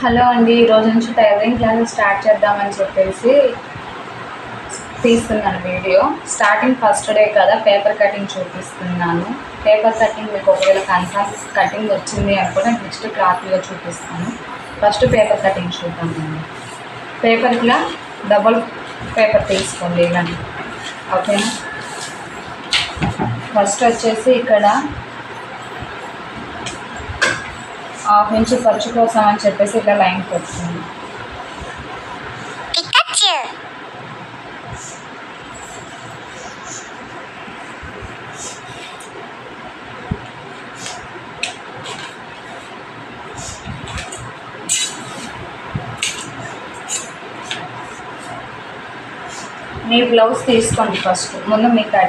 Hello అండి, ఈరోజు నుంచి టైలరింగ్ క్లాసెస్ స్టార్ట్ చేద్దామని చెప్పేసి తీస్తున్నాను వీడియో. స్టార్టింగ్ ఫస్ట్ డే కదా, పేపర్ కటింగ్ చూపిస్తున్నాను. పేపర్ కటింగ్ మీకు ఒకవేళ కన్ఫర్మ్ కటింగ్ వచ్చింది అనుకుంటే నెక్స్ట్ క్లాత్లో చూపిస్తాను. ఫస్ట్ పేపర్ కటింగ్ చూద్దామండి. పేపర్లో డబుల్ పేపర్ తీసుకోండి ఇలాంటి, ఓకేనా. ఫస్ట్ వచ్చేసి ఇక్కడ 1/2 ఇంచు ఖర్చు కోసం అని చెప్పేసి ఇట్లా లైన్ పెట్టుకుంది. మీ బ్లౌజ్ తీసుకోండి ఫస్ట్. ముందు మీకు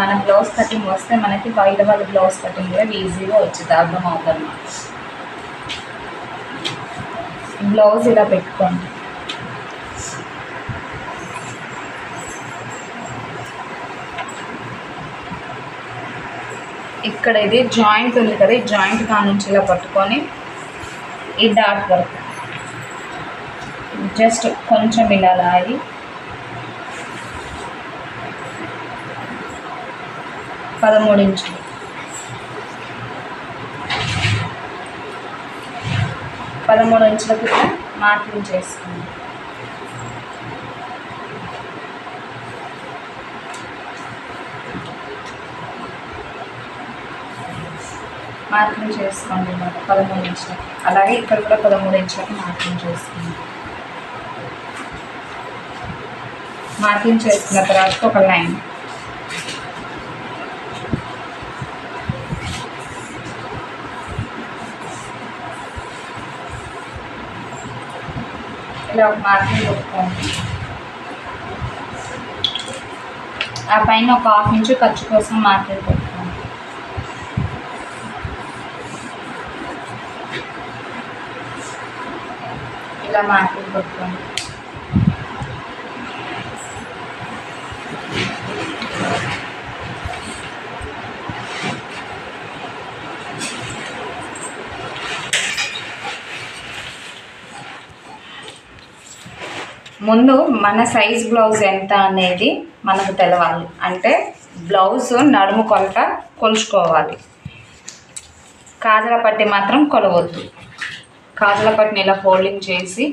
మన బ్లౌజ్ కటింగ్ వస్తే మనకి బయట వాళ్ళ బ్లౌజ్ కటింగ్ కూడా ఈజీగా వచ్చింది, అర్థం అవుతుంది. బ్లౌజ్ ఇలా పెట్టుకోండి. ఇక్కడ ఇది జాయింట్ ఉంది కదా, ఈ జాయింట్ కాడ నుంచి ఇలా పట్టుకొని ఈ డాట్ వరకు జస్ట్ కొంచెం ఇలా లాగి 13 ఇంచులు, 13 ఇంచులకు ఇట్లా మార్కింగ్ చేసుకోండి. మార్కింగ్ చేసుకోండి 13 ఇంచులకి. అలాగే ఇక్కడ కూడా 13 ఇంచులకి మార్కింగ్ చేసుకోండి. మార్కింగ్ చేసుకున్న తర్వాత ఒక లైన్ ఇలా ఒక మార్కింగ్ పెట్టుకోండి. ఆ పైన ఒక 1/2 ఇంచు ఖర్చు కోసం మార్కింగ్ పెట్టుకోండి. ఇలా మార్కింగ్ పెట్టుకోండి. ముందు మన సైజ్ బ్లౌజ్ ఎంత అనేది మనకు తెలవాలి. అంటే బ్లౌజ్ నడుము కొలత కొలుచుకోవాలి. కాజల పట్టి మాత్రం కొలవద్దు. కాజల పట్టిని ఇలా ఫోల్డింగ్ చేసి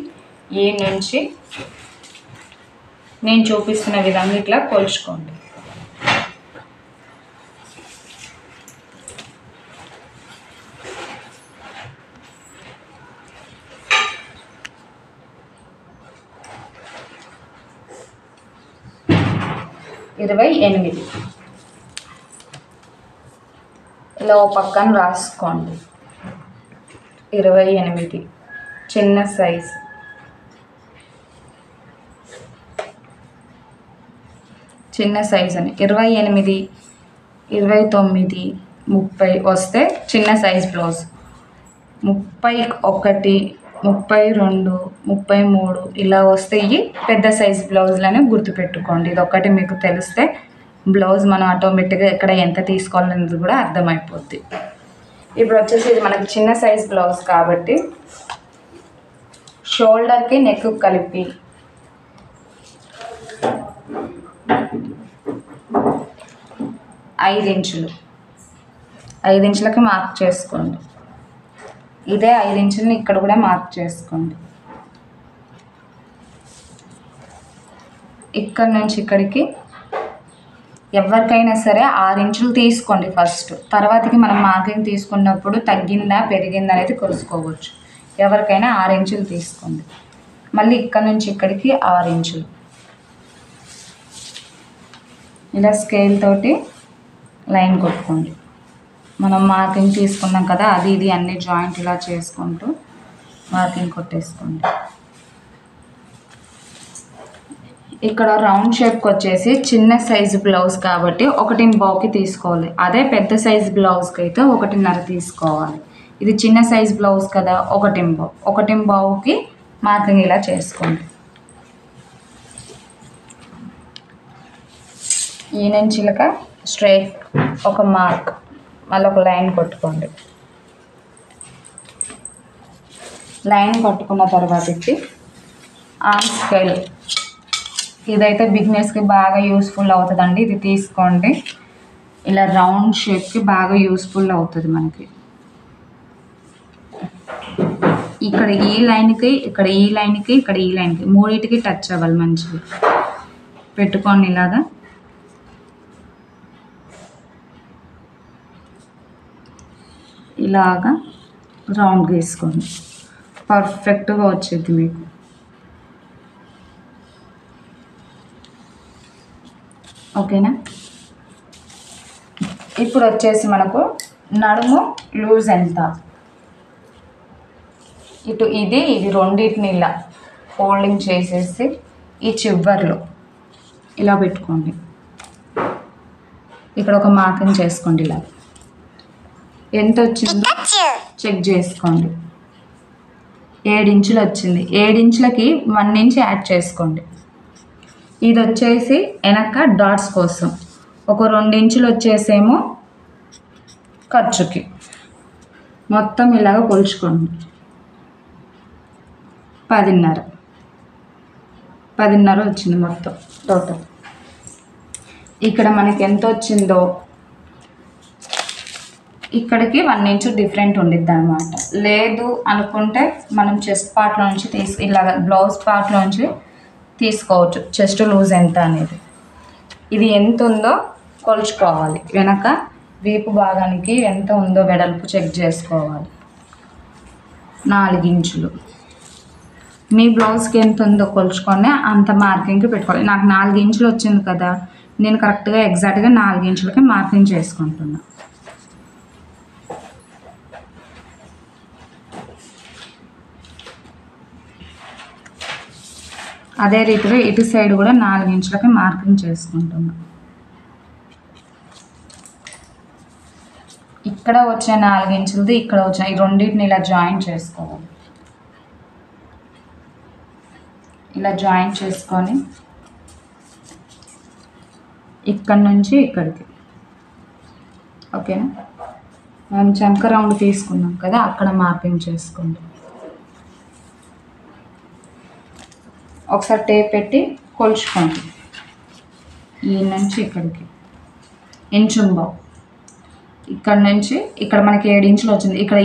ఈ నుంచి నేను చూపిస్తున్న విధంగా ఇట్లా కొలుచుకోండి. ఇరవై 28 ఇలా ఓ పక్కన రాసుకోండి. 28 చిన్న సైజ్. చిన్న సైజ్ అని 28, 29, 30 వస్తే చిన్న సైజ్ బ్లౌజ్. 31, 32, 33 ఇలా వస్తే ఇవి పెద్ద సైజ్ బ్లౌజులని గుర్తుపెట్టుకోండి. ఇది ఒక్కటి మీకు తెలిస్తే బ్లౌజ్ మనం ఆటోమేటిక్గా ఎక్కడ ఎంత తీసుకోవాలనేది కూడా అర్థమైపోద్ది. ఇప్పుడు వచ్చేసి ఇది మనకి చిన్న సైజ్ బ్లౌజ్ కాబట్టి షోల్డర్కి నెక్ కలిపి 5 ఇంచులు, 5 ఇంచులకి మార్క్ చేసుకోండి. ఇదే 5 ఇంచులని ఇక్కడ కూడా మార్క్ చేసుకోండి. ఇక్కడ నుంచి ఇక్కడికి ఎవరికైనా సరే 6 ఇంచులు తీసుకోండి ఫస్ట్. తర్వాతకి మనం మార్కింగ్ తీసుకున్నప్పుడు తగ్గిందా పెరిగిందా అనేది కొలుసుకోవచ్చు. ఎవరికైనా 6 ఇంచులు తీసుకోండి. మళ్ళీ ఇక్కడ నుంచి ఇక్కడికి 6 ఇంచులు ఇలా స్కేల్ తోటి లైన్ కొట్టుకోండి. మనం మార్కింగ్ తీసుకున్నాం కదా, అది ఇది అన్ని జాయింట్ ఇలా చేసుకుంటూ మార్కింగ్ కొట్టేసుకోండి. ఇక్కడ రౌండ్ షేప్కి వచ్చేసి చిన్న సైజు బ్లౌజ్ కాబట్టి 1.5కి తీసుకోవాలి. అదే పెద్ద సైజు బ్లౌజ్కి అయితే 1.5 తీసుకోవాలి. ఇది చిన్న సైజు బ్లౌజ్ కదా, 1.5కి మార్కింగ్ ఇలా చేసుకోండి. ఈ నుంచి ఇలాగ స్ట్రైట్ ఒక మార్క్, మళ్ళీ ఒక లైన్ కొట్టుకోండి. లైన్ కట్టుకున్న తర్వాతకి ఆర్మ్ స్కేల్, ఇదైతే బిగినర్స్కి బాగా యూస్ఫుల్ అవుతుందండి. ఇది తీసుకోండి. ఇలా రౌండ్ షేప్కి బాగా యూస్ఫుల్ అవుతుంది మనకి. ఇక్కడ ఈ లైన్కి, ఇక్కడ ఈ లైన్కి, ఇక్కడ ఈ లైన్కి, మూడింటికి టచ్ అవ్వాలి. మంచిగా పెట్టుకోండి. ఇలాగా రౌండ్ గీసుకోండి. పర్ఫెక్ట్గా వచ్చేది మీకు. ఓకేనా? ఇప్పుడు వచ్చేసి మనకు నడుము లూజ్ ఎంత, ఇటు ఇది రెండింటిని ఇలా ఫోల్డింగ్ చేసేసి ఈ చివర్లో ఇలా పెట్టుకోండి. ఇక్కడ ఒక మార్కింగ్ చేసుకోండి. ఇలా ఎంత వచ్చిందో చెక్ చేసుకోండి. 7 ఇంచులు వచ్చింది. 7 ఇంచులకి 1 ఇంచ్ యాడ్ చేసుకోండి. ఇది వచ్చేసి వెనక డాట్స్ కోసం. ఒక 2 ఇంచులు వచ్చేసేమో ఖర్చుకి. మొత్తం ఇలాగ కొలుచుకోండి. 10.5 వచ్చింది మొత్తం టోటల్. ఇక్కడ మనకి ఎంత వచ్చిందో ఇక్కడికి 1 ఇంచు డిఫరెంట్ ఉండిద్ది అనమాట. లేదు అనుకుంటే మనం చెస్ట్ పార్ట్లో నుంచి ఇలాగ బ్లౌజ్ పార్ట్లో నుంచి తీసుకోవచ్చు చెస్ట్ లూజ్ ఎంత అనేది. ఇది ఎంత ఉందో కొలుచుకోవాలి. వెనక వీపు భాగానికి ఎంత ఉందో వెడల్పు చెక్ చేసుకోవాలి. 4 ఇంచులు. మీ బ్లౌజ్కి ఎంత ఉందో కొలుచుకొని అంత మార్కింగ్కి పెట్టుకోవాలి. నాకు 4 ఇంచులు వచ్చింది కదా, నేను కరెక్ట్గా ఎగ్జాక్ట్గా 4 ఇంచులకి మార్కింగ్ చేసుకుంటున్నా. అదే రీతిగా ఇటు సైడ్ కూడా 4 ఇంచులకి మార్కింగ్ చేసుకుంటున్నా. ఇక్కడ వచ్చే 4 ఇంచులది ఇక్కడ వచ్చే ఈ రెండింటిని ఇలా జాయింట్ చేసుకోవాలి. ఇలా జాయింట్ చేసుకొని ఇక్కడ నుంచి ఇక్కడికి. ఓకేనా? మనం చంక రౌండ్ తీసుకున్నాం కదా, అక్కడ మార్కింగ్ చేసుకోండి. ఒకసారి టేప్ పెట్టి కొలుచుకోండి. ఈ నుంచి ఇక్కడికి ఇంచుంబావు. ఇక్కడ నుంచి ఇక్కడ మనకి 7 ఇంచులు వచ్చింది. ఇక్కడ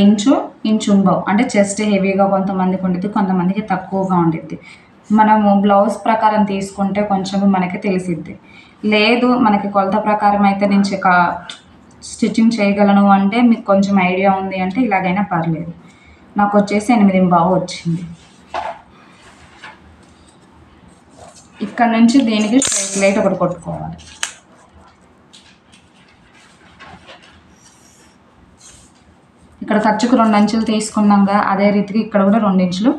ఇంచుంబావు అంటే చెస్ట్ హెవీగా కొంతమందికి ఉండిద్ది, కొంతమందికి తక్కువగా ఉండిద్ది. మనము బ్లౌజ్ ప్రకారం తీసుకుంటే కొంచెం మనకి తెలిసిద్ది. లేదు మనకి కొలత ప్రకారం అయితే నేను స్టిచ్చింగ్ చేయగలను అంటే మీకు కొంచెం ఐడియా ఉంది అంటే ఇలాగైనా పర్లేదు. నాకు వచ్చేసి 8.5 వచ్చింది. ఇక్కడ నుంచి దీనికి స్ట్రైట్ లైట్ ఒకటి కొట్టుకోవాలి. ఇక్కడ ఖర్చుకు 2 ఇంచులు తీసుకున్నాంగా, అదే రీతిగా ఇక్కడ కూడా 2 ఇంచులు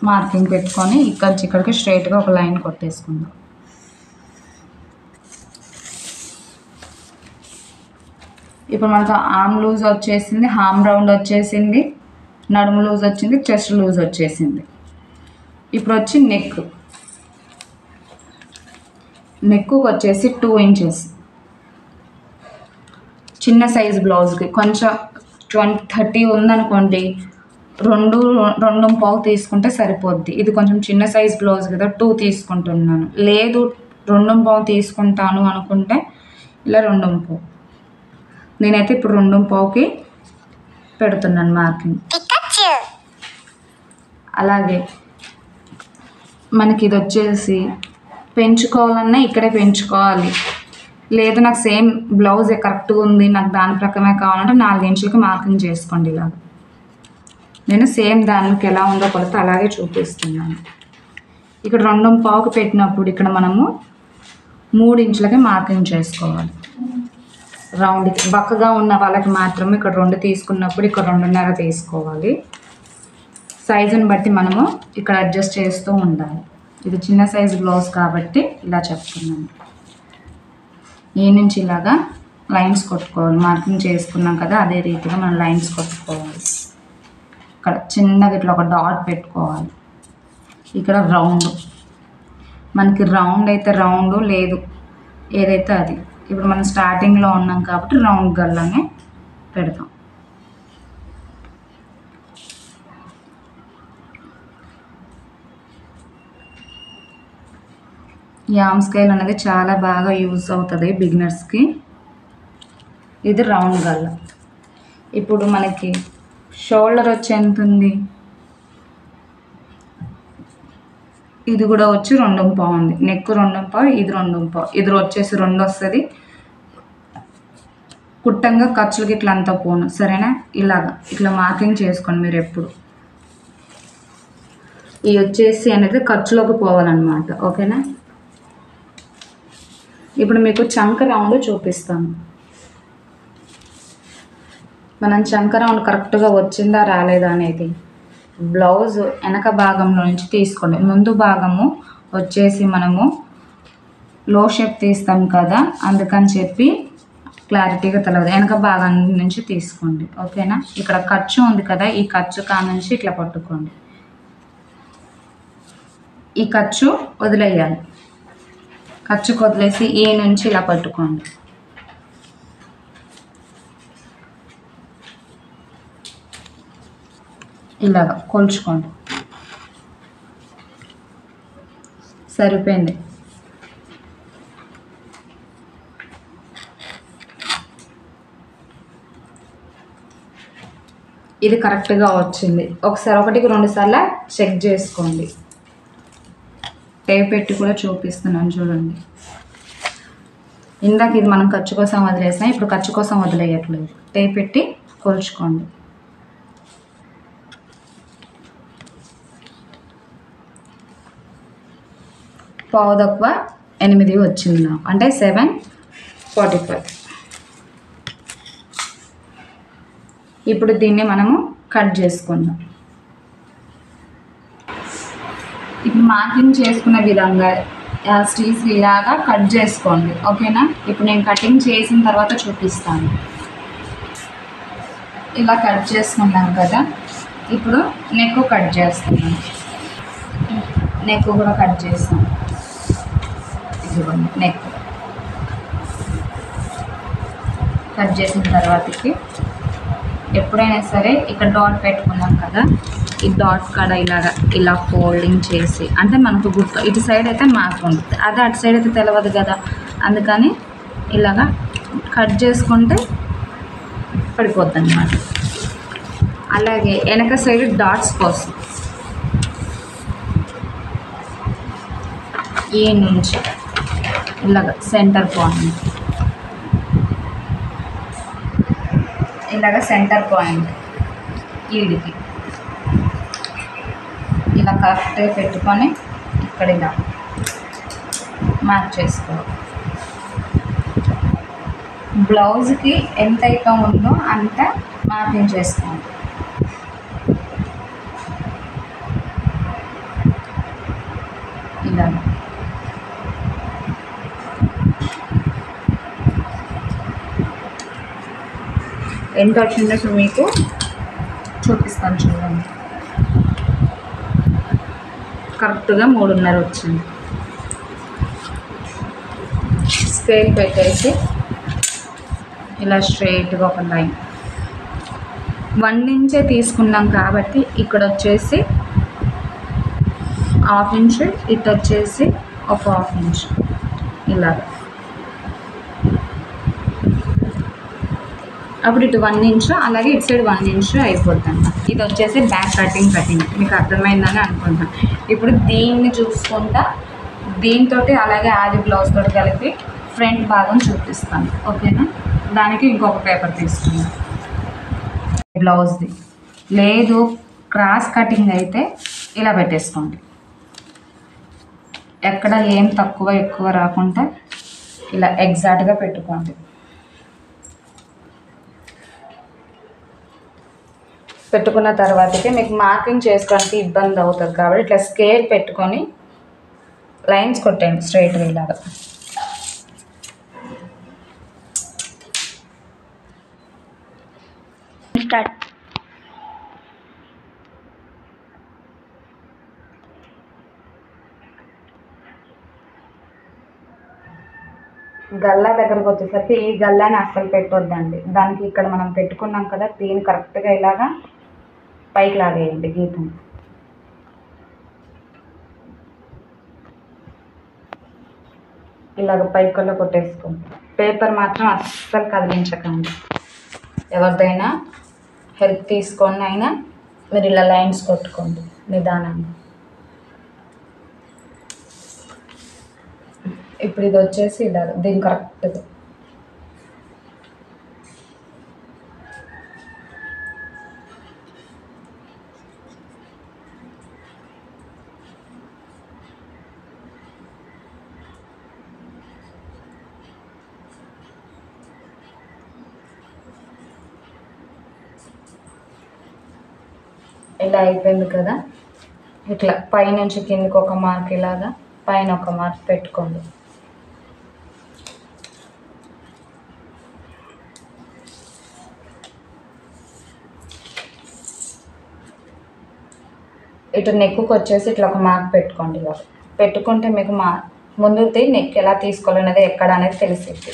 మార్కింగ్ పెట్టుకొని ఇక్కడికి స్ట్రైట్గా ఒక లైన్ కొట్టేసుకుందాం. ఇప్పుడు మనకు ఆర్మ్ లూజ్ వచ్చేసింది, హామ్ రౌండ్ వచ్చేసింది, నడుము లూజ్ వచ్చింది, చెస్ట్ లూజ్ వచ్చేసింది. ఇప్పుడు వచ్చి నెక్కు వచ్చేసి 2 ఇంచెస్. చిన్న సైజు బ్లౌజ్కి కొంచెం 30 ఉందనుకోండి, 2.5 తీసుకుంటే సరిపోద్ది. ఇది కొంచెం చిన్న సైజ్ బ్లౌజ్ కదా, 2 తీసుకుంటున్నాను. లేదు 2.5 తీసుకుంటాను అనుకుంటే ఇలా 2.5. నేనైతే ఇప్పుడు 2.5కి పెడుతున్నాను మార్కింగ్. అలాగే మనకి ఇది వచ్చేసి పెంచుకోవాలన్నా ఇక్కడే పెంచుకోవాలి. లేదు నాకు సేమ్ బ్లౌజ్ కరెక్ట్గా ఉంది, నాకు దాని ప్రకారమే కావాలంటే 4 ఇంచులకి మార్కింగ్ చేసుకోండి. ఇలాగ నేను సేమ్ దానికి ఎలా ఉందో కొలత అలాగే చూపిస్తున్నాను. ఇక్కడ 2.5కి పెట్టినప్పుడు ఇక్కడ మనము 3 ఇంచులకి మార్కింగ్ చేసుకోవాలి. రౌండ్కి బక్కగా ఉన్న వాళ్ళకి మాత్రమే ఇక్కడ 2 తీసుకున్నప్పుడు ఇక్కడ 2.5 తీసుకోవాలి. సైజుని బట్టి మనము ఇక్కడ అడ్జస్ట్ చేస్తూ ఉండాలి. ఇది చిన్న సైజు బ్లౌజ్ కాబట్టి ఇలా చెప్తున్నాను. ఈ నుంచి ఇలాగా లైన్స్ కొట్టుకోవాలి. మార్కింగ్ చేసుకున్నాం కదా, అదే రీతిగా మనం లైన్స్ కొట్టుకోవాలి. ఇక్కడ చిన్నగా ఇట్లా ఒక డాట్ పెట్టుకోవాలి. ఇక్కడ రౌండ్, మనకి రౌండ్ అయితే రౌండ్, లేదు ఏదైతే అది. ఇప్పుడు మనం స్టార్టింగ్లో ఉన్నాం కాబట్టి రౌండ్ గల్లానే పెడతాం. ఈ ఆర్మ్ స్కేల్ అనేది చాలా బాగా యూజ్ అవుతుంది బిగినర్స్కి. ఇది రౌండ్ గల్ల. ఇప్పుడు మనకి షోల్డర్ వచ్చి ఎంత ఉంది, ఇది కూడా వచ్చి 2.5 ఉంది. నెక్ 2.5, ఇది 2.5, ఇది వచ్చేసి 2 వస్తుంది. కుట్టంగా ఖర్చులకి ఇట్లా అంతా పోను, సరేనా? ఇట్లా మార్కింగ్ చేసుకోండి మీరు ఎప్పుడు. ఇవి వచ్చేసి అనేది ఖర్చులోకి పోవాలన్నమాట, ఓకేనా? ఇప్పుడు మీకు చంక రౌండ్ చూపిస్తాను. మనం చంక రౌండ్ కరెక్ట్గా వచ్చిందా రాలేదా అనేది బ్లౌజ్ వెనక భాగంలో నుంచి తీసుకోండి. ముందు భాగము వచ్చేసి మనము లో షేప్ తీస్తాం కదా, అందుకని చెప్పి క్లారిటీగా తెలియదు. వెనక భాగం నుంచి తీసుకోండి, ఓకేనా? ఇక్కడ ఖర్చు ఉంది కదా, ఈ ఖర్చు నుంచి ఇట్లా పట్టుకోండి. ఈ ఖర్చు వదిలేయాలి. ఖర్చుకు వదిలేసి ఈ నుంచి ఇలా పట్టుకోండి. ఇలాగా కొలుచుకోండి. సరిపోయింది. ఇది కరెక్ట్గా వచ్చింది. ఒకసారి 1-2 సార్లు చెక్ చేసుకోండి. టేప్ పెట్టి కూడా చూపిస్తున్నాను చూడండి. ఇందాక ఇది మనం ఖర్చు కోసం వదిలేసాం, ఇప్పుడు ఖర్చు కోసం వదిలేయట్లేదు. టేప్ పెట్టి కొలుచుకోండి. పావు తక్కువ 8 వచ్చింది నాకు, అంటే 7:45. ఇప్పుడు దీన్ని మనము కట్ చేసుకుందాం. ఇప్పుడు మార్కింగ్ చేసుకున్న విధంగా స్టీచ్ ఇలాగా కట్ చేసుకోండి, ఓకేనా? ఇప్పుడు నేను కటింగ్ చేసిన తర్వాత చూపిస్తాను. ఇలా కట్ చేసుకున్నాం కదా, ఇప్పుడు నెక్ కట్ చేస్తున్నాను. నెక్ కూడా కట్ చేస్తాను. ఇదిగోండి నెక్ కట్ చేసిన తర్వాతకి ఎప్పుడైనా సరే ఇక్కడ డాట్ పెట్టుకున్నాం కదా, ఈ డాట్ కాడ ఇలా ఫోల్డింగ్ చేసి, అంటే మనకు గుర్తు ఇటు సైడ్ అయితే మార్క్ ఉంటుంది, అదే అటు సైడ్ అయితే తెలియదు కదా, అందుకని ఇలాగా కట్ చేసుకుంటే పడిపోద్ది అన్నమాట. అలాగే వెనక సైడ్ డాట్స్ కోసం ఈ నుంచి ఇలాగ సెంటర్ పాయింట్, సెంటర్ పాయింట్ ఈడికి ఇలా కరెక్ట్గా పెట్టుకొని ఇక్కడ ఇలా మార్క్ చేసుకోవాలి. బ్లౌజ్కి ఎంత అయితే ఉందో అంత మార్కింగ్ చేసుకోండి. ఇలా ఎంత వచ్చిందో మీకు చూపిస్తాను చూడండి. కరెక్ట్గా 3.5 వచ్చింది. స్కేల్ పెట్టేసి ఇలా స్ట్రైట్గా ఒక లైన్ 1 ఇంచే తీసుకున్నాం కాబట్టి ఇక్కడ వచ్చేసి 1/2 ఇంచ్, ఇటు వచ్చేసి ఒక 1/2 ఇంచ్ ఇలా. అప్పుడు ఇటు 1 ఇంచ్, అలాగే ఇటు సైడ్ 1 ఇంచ్ అయిపోద్ది అన్నమాట. ఇది వచ్చేసి బ్యాక్ కటింగ్ మీకు అర్థమైందని అనుకుంటాను. ఇప్పుడు దీన్ని చూసుకుంటా దీంతో అలాగే ఆది బ్లౌజ్ తోటి కలిపి ఫ్రంట్ భాగం చూపిస్తాను, ఓకేనా? దానికి ఇంకొక పేపర్ తీసుకుందాం. బ్లౌజ్ది లేదు, క్రాస్ కటింగ్ అయితే ఇలా పెట్టేసుకోండి. ఎక్కడ ఏం తక్కువ ఎక్కువ రాకుండా ఇలా ఎగ్జాక్ట్గా పెట్టుకోండి. పెట్టుకున్న తర్వాతకి మీకు మార్కింగ్ చేసుకోవడానికి ఇబ్బంది అవుతుంది కాబట్టి ఇట్లా స్కేల్ పెట్టుకొని లైన్స్ కొట్టండి స్ట్రైట్గా ఇలాగా. స్టార్ట్. గల్లా దగ్గరకు వచ్చేసరికి ఈ గల్లాని అస్సలు పెట్టొద్దండి. దానికి ఇక్కడ మనం పెట్టుకున్నాం కదా, దీన్ని కరెక్ట్గా ఇలాగా పైకి లాగేయండి గీతని. ఇలాగ పైకల్లో కొట్టేసుకోండి. పేపర్ మాత్రం అస్సలు కదిలించకండి. ఎవరిదైనా హెల్ప్ తీసుకొని అయినా మీరు ఇలా లైన్స్ కొట్టుకోండి నిదానంగా. ఇప్పుడు ఇది వచ్చేసి ఇలా దీని కరెక్ట్గా ఇలా అయిపోయింది కదా. ఇట్లా పైనుంచి కిందకి ఒక మార్క్, ఇలాగా పైన ఒక మార్క్ పెట్టుకోండి. ఇటు నెక్కు వచ్చేసి ఇట్లా ఒక మార్క్ పెట్టుకోండి. ఇలా పెట్టుకుంటే మీకు ముందుది నెక్ ఎలా తీసుకోవాలనేది ఎక్కడ అనేది తెలిసిద్ది.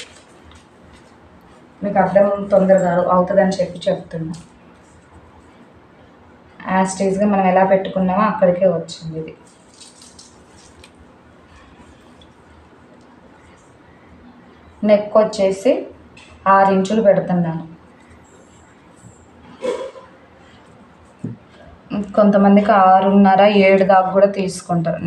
మీకు అర్థం తొందరగా అవుతుందని చెప్తున్నా. యాస్టీజ్గా మనం ఎలా పెట్టుకున్నామో అక్కడికే వచ్చింది ఇది. నెక్ వచ్చేసి 6 ఇంచులు పెడుతున్నాను. కొంతమందికి 6.5, 7 దాకా కూడా తీసుకుంటారు.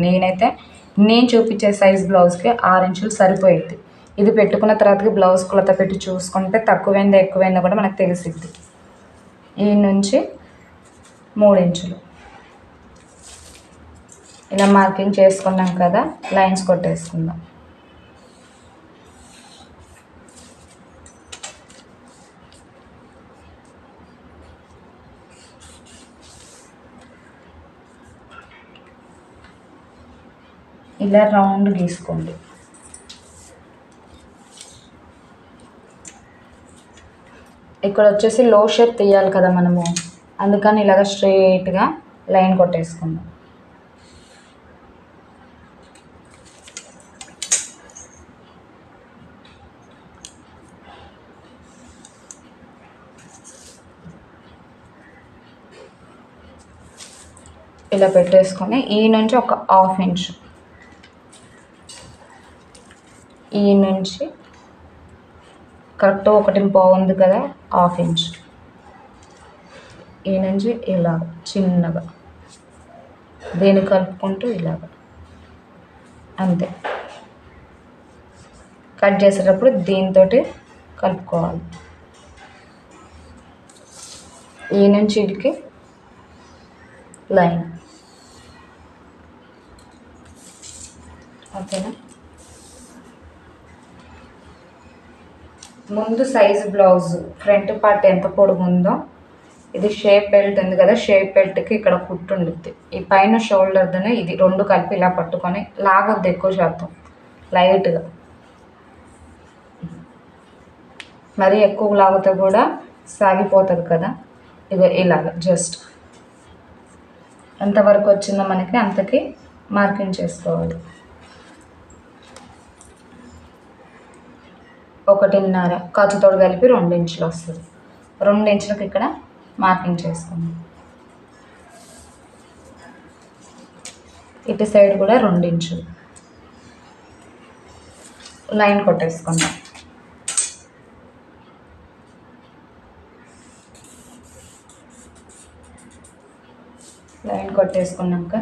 నేను చూపించే సైజ్ బ్లౌజ్కి 6 ఇంచులు సరిపోయిద్ది. ఇది పెట్టుకున్న తర్వాతకి బ్లౌజ్ కొలత పెట్టి చూసుకుంటే తక్కువైందా ఎక్కువైందా కూడా మనకు తెలిసిద్ది. ఈ నుంచి 3 ఇంచులు ఇలా మార్కింగ్ చేసుకున్నాం కదా. లైన్స్ కొట్టేసుకుందాం. ఇలా రౌండ్ గీసుకోండి. ఇక్కడ వచ్చేసి లో షేప్ తీయాలి కదా మనము, అందుకని ఇలాగ స్ట్రైట్గా లైన్ కొట్టేసుకుందాం. ఇలా పెట్టేసుకొని ఈ నుంచి ఒక 1/2 ఇంచు, ఈ నుంచి కరెక్ట్ 1.5 ఉంది కదా, 1/2 ఇంచు ఈ నుంచి ఇలా చిన్నగా దీన్ని కలుపుకుంటూ ఇలాగ అంతే. కట్ చేసేటప్పుడు దీంతో కలుపుకోవాలి. ఈ నుంచి ఇడికి లైన్. ఓకేనా. ముందు సైజు బ్లౌజ్ ఫ్రంట్ పార్ట్ ఎంత పొడుగు ఉందో, ఇది షేప్ బెల్ట్ ఉంది కదా, షేప్ బెల్ట్కి ఇక్కడ కుట్టు ఉండుద్ది. ఈ పైన షోల్డర్దని ఇది 2 కలిపి ఇలా పట్టుకొని లాగొద్దు ఎక్కువ శాతం, లైట్గా. మరీ ఎక్కువ లాగితే కూడా సాగిపోతుంది కదా. ఇక ఇలాగ జస్ట్ ఎంతవరకు వచ్చిందో మనకి అంతకి మార్కింగ్ చేసుకోవాలి. 1.5 ఖర్చుతోడు కలిపి 2 ఇంచులు వస్తుంది. 2 ఇంచులకు ఇక్కడ మార్కింగ్ చేసుకుందాం. ఇటు సైడ్ కూడా 2 ఇంచులు లైన్ కొట్టేసుకుందాం. లైన్ కొట్టేసుకున్నాక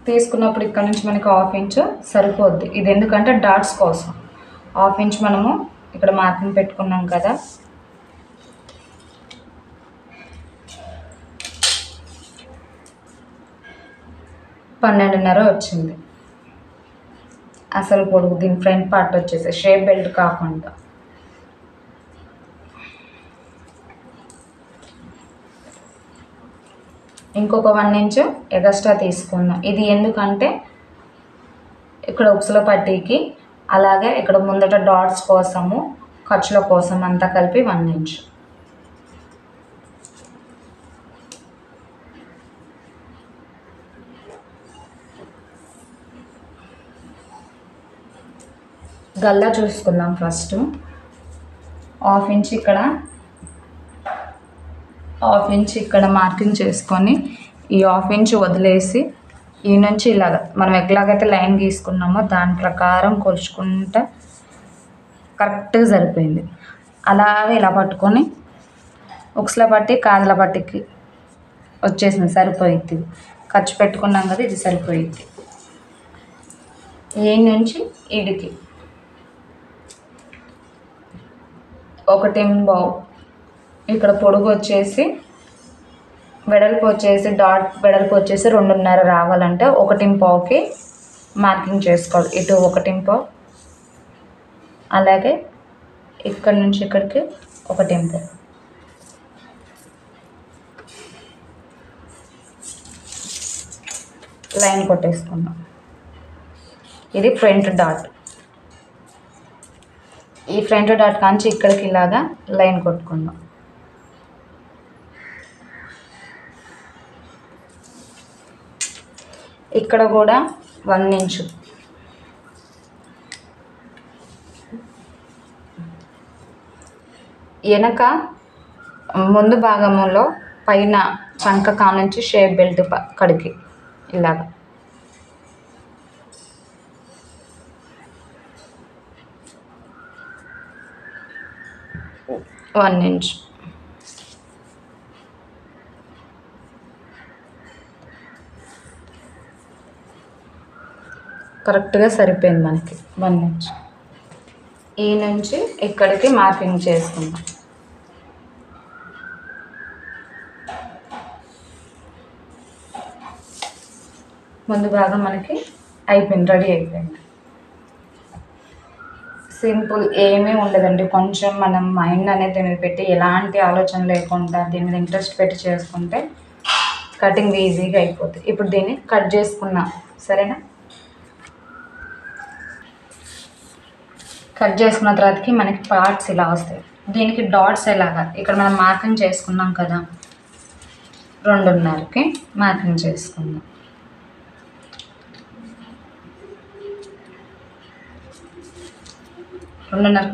తీసుకున్నప్పుడు ఇక్కడ నుంచి మనకి 1/2 ఇంచు సరిపోద్ది. ఇది ఎందుకంటే డాట్స్ కోసం 1/2 ఇంచ్ మనము ఇక్కడ మార్కింగ్ పెట్టుకున్నాం కదా. పన్నెండున్నర వచ్చింది అసలు పొడుగు. దీని ఫ్రంట్ పార్ట్ వచ్చేసి షేప్ బెల్ట్ కాకుండా. ఇంకొక 1 ఇంచు ఎగస్ట్రా తీసుకుందాం. ఇది ఎందుకంటే ఇక్కడ ఉక్సుల పట్టీకి, అలాగే ఇక్కడ ముందట డాట్స్ కోసము, ఖర్చుల కోసం అంతా కలిపి 1 ఇంచు. గల్లా చూసుకుందాం ఫస్ట్. 1/2 ఇంచ్ ఇక్కడ, 1/2 ఇంచ్ ఇక్కడ మార్కింగ్ చేసుకొని ఈ 1/2 ఇంచ్ వదిలేసి ఈ నుంచి ఇలాగ మనం ఎట్లాగైతే లైన్ గీసుకున్నామో దాని ప్రకారం కొలుచుకుంటా కరెక్ట్గా సరిపోయింది. అలాగే ఇలా పట్టుకొని ఉక్స్ల పట్టి కాదుల పట్టికి వచ్చేసింది, సరిపోయిద్ది. ఖర్చు పెట్టుకున్నాం కదా, ఇది సరిపోయిద్ది. ఈ నుంచి ఇడికి 1.5, ఇక్కడ పొడుగు వచ్చేసి వెడల్పు వచ్చేసి డాట్ వెడల్పు వచ్చేసి 2.5 రావాలంటే 1.5కి మార్కింగ్ చేసుకోవాలి. ఇటు 1.5, అలాగే ఇక్కడ నుంచి ఇక్కడికి 1.5. లైన్ కొట్టేసుకుందాం. ఇది ఫ్రంట్ డాట్. ఈ ఫ్రంట్ డాట్ కాంచి ఇక్కడికి ఇలాగా లైన్ కొట్టుకుందాం. ఇక్కడ కూడా 1 ఇంచు, వెనక ముందు భాగంలో పైన చంక కానుంచి షేప్ బెల్ట్ కడికి ఇలాగా 1 ఇంచ్. కరెక్ట్గా సరిపోయింది మనకి 1 ఇంచ్. ఈ నుంచి ఇక్కడికి మార్కింగ్ చేసుకుందాం. ముందు భాగం మనకి అయిపోయింది, రెడీ అయిపోయింది. సింపుల్, ఏమీ ఉండదండి. కొంచెం మనం మైండ్ అనేది దీని మీద పెట్టి ఎలాంటి ఆలోచన లేకుండా దీని మీద ఇంట్రెస్ట్ పెట్టి చేసుకుంటే కటింగ్ ఈజీగా అయిపోతుంది. ఇప్పుడు దీన్ని కట్ చేసుకున్నాం, సరేనా? కట్ చేసుకున్న తర్వాతకి మనకి పార్ట్స్ ఇలా వస్తాయి. దీనికి డాట్స్ ఎలాగా, ఇక్కడ మనం మార్కింగ్ చేసుకున్నాం కదా, 2.5కి మార్కింగ్ చేసుకుందాం.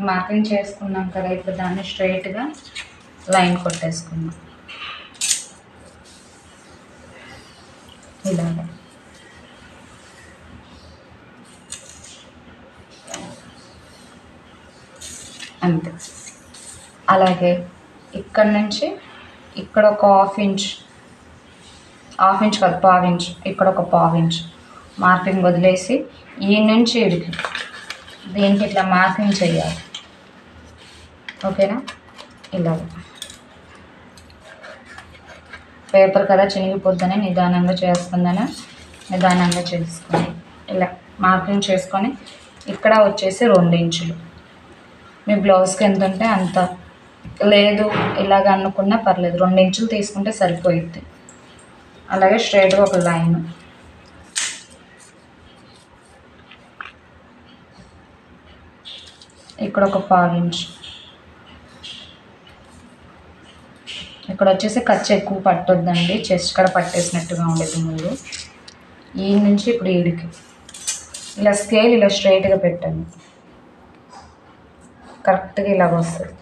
మార్కింగ్ చేసుకున్నాం కదా, ఇప్పుడు దాన్ని స్ట్రైట్గా లైన్ కొట్టేసుకుందాం ఇలాగా. అంతే. అలాగే ఇక్కడ నుంచి ఇక్కడ ఒక హాఫ్ ఇంచ్ కాదు, 1/4 ఇంచ్, ఇక్కడ ఒక 1/4 ఇంచ్ మార్కింగ్ వదిలేసి ఈ నుంచి ఇడికి దీనికి ఇట్లా మార్కింగ్ చేయాలి. ఓకేనా? ఇలాగ పేపర్ కదా చినిగిపోద్దని నిదానంగా చేస్తుందని నిదానంగా చేసుకొని ఇలా మార్కింగ్ చేసుకొని ఇక్కడ వచ్చేసి 2 ఇంచులు. మీ బ్లౌజ్కి ఎంత ఉంటే అంత, లేదు ఇలాగ అనుకున్నా పర్లేదు, 2 ఇంచులు తీసుకుంటే సరిపోయిద్ది. అలాగే స్ట్రైట్గా ఒక లైన్, ఇక్కడ ఒక 1/4 ఇంచ్. ఇక్కడ వచ్చేసి ఖర్చు ఎక్కువ పట్టొద్దండి, చెస్ట్ కడ పట్టేసినట్టుగా ఉండేది ముందు. ఈ నుంచి ఇప్పుడు ఈడికి ఇలా స్కేల్ ఇలా స్ట్రైట్గా పెట్టండి, కరెక్ట్గా ఇలాగ వస్తుంది.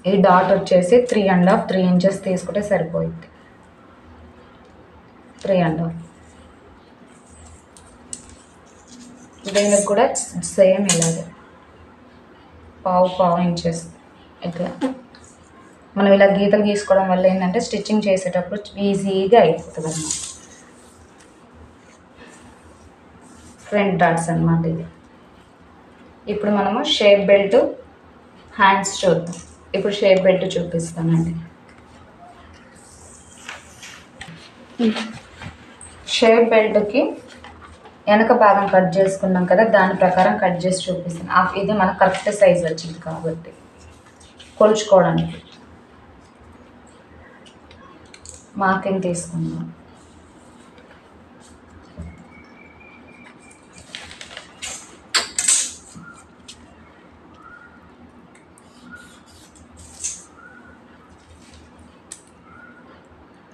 ఈ డాట్ వచ్చేసి 3 ఇంచెస్ తీసుకుంటే సరిపోయింది. 3.5. దీనికి కూడా సేమ్ ఇలాగే 1/2 ఇంచెస్ ఇట్లా మనం ఇలా గీతలు గీసుకోవడం వల్ల ఏంటంటే స్టిచ్చింగ్ చేసేటప్పుడు ఈజీగా అయిపోతుంది అన్నమాట. ఫ్రంట్ డాట్స్ అన్నమాట ఇది. ఇప్పుడు మనము షేప్ బెల్ట్ హ్యాండ్స్ చూద్దాం. ఇప్పుడు షేప్ బెల్ట్ చూపిస్తానండి. షేప్ బెల్ట్కి వెనక భాగం కట్ చేసుకున్నాం కదా, దాని ప్రకారం కట్ చేసి చూపిస్తాను. ఇది మనకు కరెక్ట్ సైజ్ వచ్చింది కాబట్టి కొలుచుకోవడానికి మార్కింగ్ తీసుకుందాం.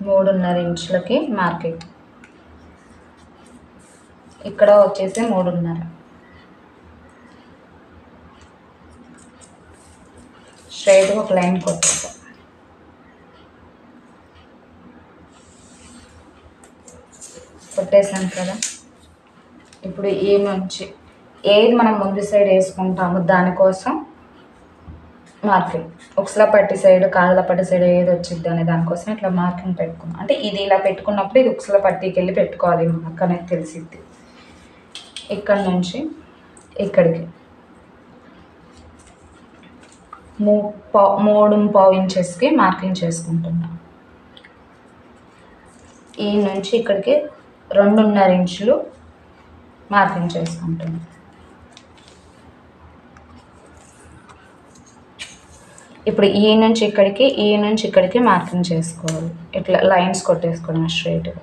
మూడున్నర ఇంచులకి మార్కింగ్, ఇక్కడ వచ్చేసి 3.5. స్ట్రైట్గా ఒక లైన్ కొట్టేద్దాం. పెట్టేసాను కదా. ఇప్పుడు ఈ నుంచి ఏది మనం ముందు సైడ్ వేసుకుంటామో దానికోసం మార్కింగ్, ఉక్సుల పట్టి సైడ్ కాళ్ళ పట్టి సైడ్ ఏది వచ్చింది అనే దానికోసం ఇట్లా మార్కింగ్ పెట్టుకున్నాం. అంటే ఇది ఇలా పెట్టుకున్నప్పుడు ఇది ఉక్సుల పట్టికి వెళ్ళి పెట్టుకోవాలి మార్క్ అనేది తెలిసిద్ది. ఇక్కడ నుంచి ఇక్కడికి 3.5 ఇంచెస్కి మార్కింగ్ చేసుకుంటున్నాం. ఈ నుంచి ఇక్కడికి 2.5 ఇంచులు మార్కింగ్ చేసుకుంటున్నాం. ఇప్పుడు ఈ నుంచి ఇక్కడికి మార్కింగ్ చేసుకోవాలి. ఇట్లా లైన్స్ కొట్టేసుకోవడం స్ట్రైట్గా.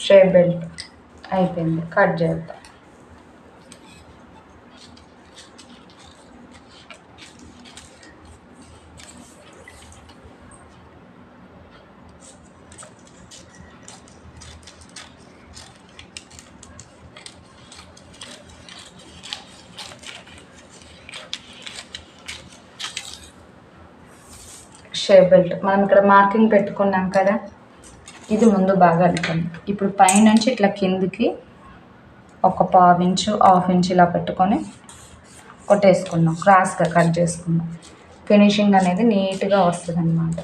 షేప్ బెల్ట్ అయిపోయింది, కట్ చేద్దాం. షేప్ బెల్ట్ మనం ఇక్కడ మార్కింగ్ పెట్టుకున్నాం కదా, ఇది ముందు బాగా అల్లుతుంది. ఇప్పుడు పైనుంచి ఇట్లా కిందికి ఒక 1/4 ఇంచు 1/2 ఇంచు ఇలా పెట్టుకొని కొట్టేసుకున్నాం, క్రాస్గా కట్ చేసుకున్నాం. ఫినిషింగ్ అనేది నీట్గా వస్తుంది అన్నమాట.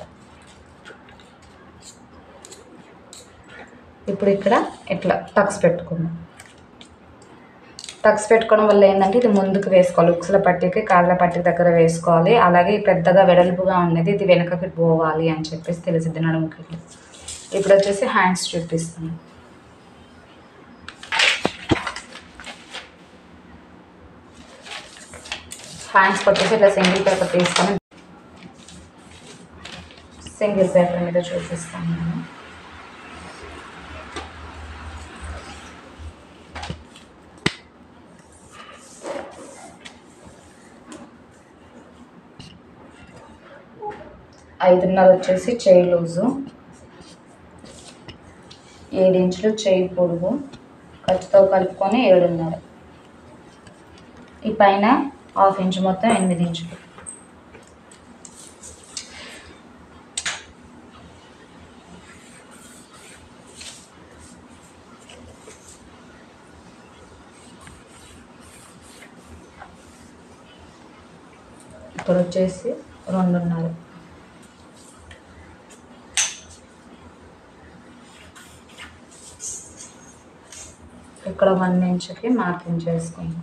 ఇప్పుడు ఇక్కడ ఇట్లా టక్స్ పెట్టుకున్నాం. టక్స్ పెట్టుకోవడం వల్ల ఏంటంటే ఇది ముందుకు వేసుకోవాలి, ఉక్సుల పట్టికి కాళ్ళ పట్టి దగ్గర వేసుకోవాలి. అలాగే పెద్దగా వెడల్పుగా ఉన్నది ఇది వెనకకి పోవాలి అని చెప్పేసి తెలిసిద్ది నడుముకి. ఇప్పుడు వచ్చేసి హ్యాండ్స్ చూపిస్తాను. హ్యాండ్స్ వచ్చేసి ఇట్లా సింగిల్ పేపర్ తీసుకొని సింగిల్ పేపర్ మీద చూపిస్తాను నేను. ఐదున్నర వచ్చేసి చేయి లూజు, 7 ఇంచులు చేయి పొడుగు, ఖర్చుతో కలుపుకొని 7.5. ఈ పైన 1/2 ఇంచు, మొత్తం 8 ఇంచులు. ఇక్కడ వచ్చేసి 2.5. ఇక్కడ 1 ఇంచుకి మార్కింగ్ చేసుకుందాం.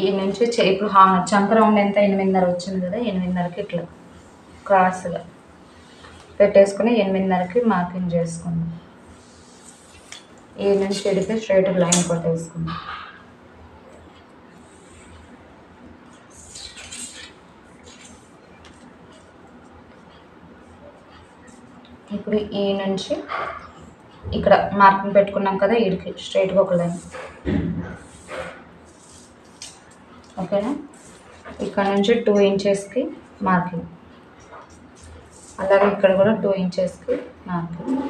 ఈ నుంచి ఇప్పుడు చంక రౌండ్ ఎంత 8.5 వచ్చింది కదా, 8.5కి ఇట్లా క్రాస్గా పెట్టేసుకుని 8.5కి మార్కింగ్ చేసుకుందాం. ఈ నుంచి ఇడికి స్ట్రైట్ లైన్ కొట్టేసుకుందాం. ఇప్పుడు ఈ నుంచి ఇక్కడ మార్కింగ్ పెట్టుకున్నాం కదా, ఇడికి స్ట్రైట్గా ఒక లైన్. ఓకేనా, ఇక్కడ నుంచి 2 ఇంచెస్కి మార్కింగ్, అలాగే ఇక్కడ కూడా 2 ఇంచెస్కి మార్కింగ్.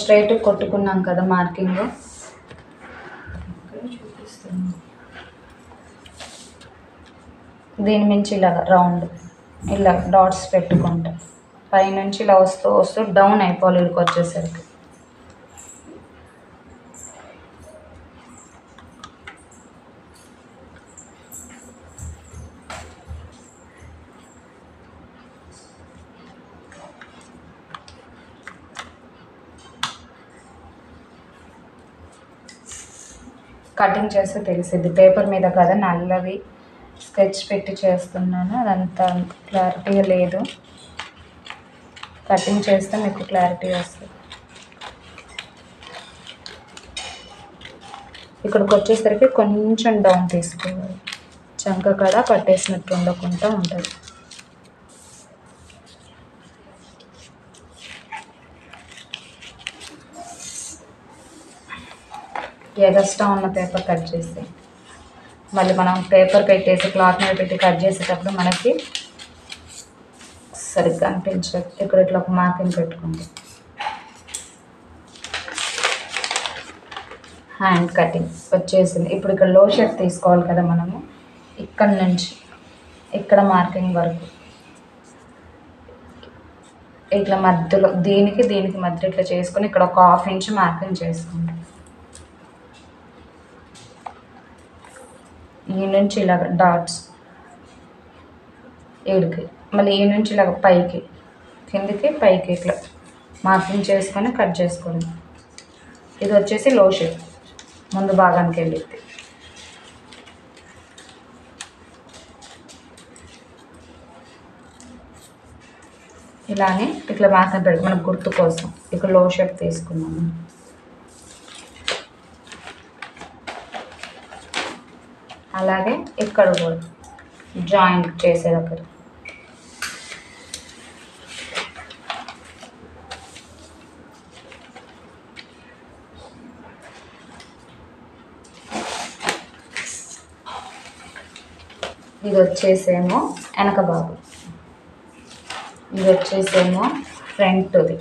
స్ట్రైట్ కొట్టుకున్నాం కదా మార్కింగ్, చూపిస్తున్నాం. దీని మించి ఇలా రౌండ్ ఇలా డాట్స్ పెట్టుకుంటాం. పైనుంచి ఇలా వస్తూ డౌన్ అయిపోవాలి ఇక్కడికి వచ్చేసరికి. కటింగ్ చేస్తే తెలిసిద్ది, పేపర్ మీద కదా నల్లవి స్కెచ్ పెట్టి చేస్తున్నాను, అదంతా క్లారిటీగా లేదు. కటింగ్ చేస్తే మీకు క్లారిటీ వస్తుంది. ఇక్కడికి వచ్చేసరికి కొంచెం డౌన్ తీసుకోవాలి, చంక కదా కట్టేసినట్టు ఉండకుండా ఉంటుంది. ఎగస్ట్రా ఉన్న పేపర్ కట్ చేస్తే మళ్ళీ మనం పేపర్ పెట్టేసి క్లాత్ మీద పెట్టి కట్ చేసేటప్పుడు మనకి సరిగ్గా అనిపించదు. ఇక్కడ ఇట్లా ఒక మార్కింగ్ పెట్టుకుంది. హ్యాండ్ కటింగ్ వచ్చేసింది. ఇప్పుడు ఇక్కడ లో షేప్ తీసుకోవాలి కదా మనము. ఇక్కడ నుంచి ఇక్కడ మార్కింగ్ వరకు ఇట్లా మధ్యలో దీనికి మధ్య ఇట్లా చేసుకొని ఇక్కడ ఒక 1/2 ఇంచ్ మార్కింగ్ చేసుకోండి. ఈ నుంచి ఇలాగ డాట్స్ ఏడుకి, మళ్ళీ ఈ నుంచి ఇలాగ పైకి కిందికి పైకి ఇట్లా మార్కింగ్ చేసుకొని కట్ చేసుకోండి. ఇది వచ్చేసి లో షేప్ ముందు భాగానికి వెళ్ళింది. ఇలానే ఇట్లా మార్కింగ్ పెట్టి మనకు గుర్తు కోసం ఇక్కడ లో షేప్ తీసుకున్నాము. అలాగే ఇక్కడ కూడా జాయింట్ చేసే దగ్గర ఇది వచ్చేసేమో వెనక భాగం, ఇది వచ్చేసేమో ఫ్రంట్ది.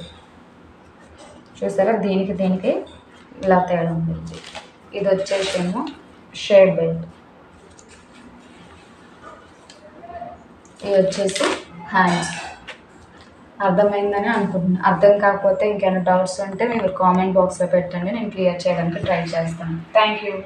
చూసారా దీనికి ఇలా తేడా ఉంది. ఇది వచ్చేసేమో షేడ్ బెల్ట్, ఇది వచ్చేసి హ్యాండ్స్. అర్థమైందని అనుకుంటున్నాను. అర్థం కాకపోతే ఇంకేమైనా డౌట్స్ ఉంటే మీరు కామెంట్ బాక్స్లో పెట్టండి, నేను క్లియర్ చేయడానికి ట్రై చేస్తాను. Thank you.